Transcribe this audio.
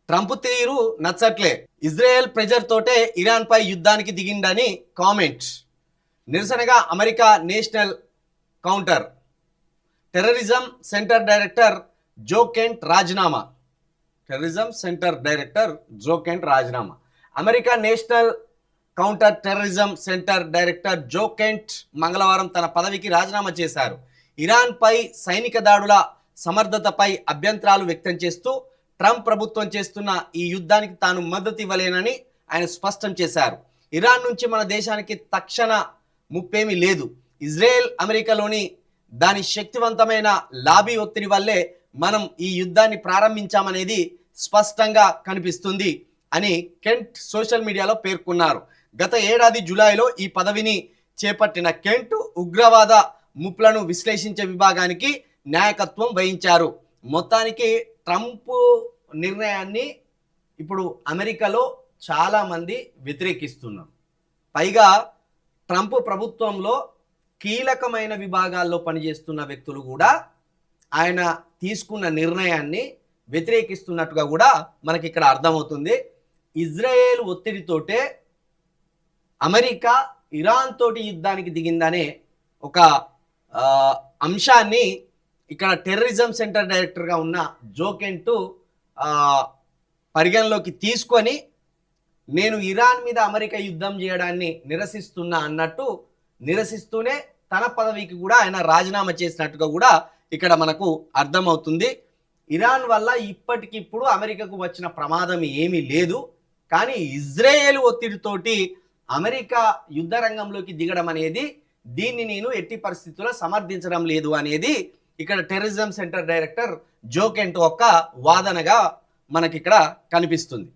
Trump తీరు నచ్చట్లే. Israel pressure తోటే ఇరాన్ పై యుద్ధానికి దిగిండని కామెంట్. నిరసనగా America national counter terrorism centre director Joe Kent రాజీనామా. Terrorism centre director Joe Kent రాజీనామా. America national counter terrorism centre director Joe Kent మంగళవారం తన పదవికి రాజీనామా చేశారు. ఇరాన్ పై సైనిక దాడుల సమర్థతపై అభ్యంతరాలు వ్యక్తం చేస్తూ ట్రంప్ ప్రభుత్వం చేస్తున్న ఈ యుద్ధానికి తాను మద్దతు ఇవ్వలేనని ఆయన స్పష్టం చేశారు. ఇరాన్ నుంచి మన దేశానికి తక్షణ ముప్పేమీ లేదు. ఇజ్రాయెల్ అమెరికాలోని దాని శక్తివంతమైన లాబీ ఒత్తిడి వల్లే మనం ఈ యుద్ధాన్ని ప్రారంభించామనేది స్పష్టంగా కనిపిస్తుంది అని కెంట్ సోషల్ మీడియాలో పేర్కొన్నారు. గత ఏడాది జూలైలో ఈ పదవిని చేపట్టిన కెంట్ ఉగ్రవాద ముప్పులను విశ్లేషించే విభాగానికి నాయకత్వం వహించారు. మొత్తానికి ట్రంప్ నిర్ణయాన్ని ఇప్పుడు అమెరికాలో చాలామంది వ్యతిరేకిస్తున్నారు. పైగా ట్రంప్ ప్రభుత్వంలో కీలకమైన విభాగాల్లో పనిచేస్తున్న వ్యక్తులు కూడా ఆయన తీసుకున్న నిర్ణయాన్ని వ్యతిరేకిస్తున్నట్టుగా కూడా మనకి ఇక్కడ అర్థమవుతుంది. ఇజ్రాయేల్ ఒత్తిడితోటే అమెరికా ఇరాన్ తోటి యుద్ధానికి దిగిందనే ఒక అంశాన్ని ఇక్కడ టెర్రరిజం సెంటర్ డైరెక్టర్గా ఉన్న జో కెంట్ పరిగణలోకి తీసుకొని నేను ఇరాన్ మీద అమెరికా యుద్ధం చేయడాన్ని నిరసిస్తున్నా అన్నట్టు నిరసిస్తూనే తన పదవికి కూడా ఆయన రాజీనామా చేసినట్టుగా కూడా ఇక్కడ మనకు అర్థమవుతుంది. ఇరాన్ వల్ల ఇప్పటికిప్పుడు అమెరికాకు వచ్చిన ప్రమాదం ఏమీ లేదు, కానీ ఇజ్రాయేల్ ఒత్తిడితోటి అమెరికా యుద్ధ రంగంలోకి దిగడం అనేది దీన్ని నేను ఎట్టి పరిస్థితుల్లో సమర్థించడం లేదు అనేది ఇక్కడ terrorism centre director Joe Kent యొక్క వాదనగా మనకి ఇక్కడ కనిపిస్తుంది.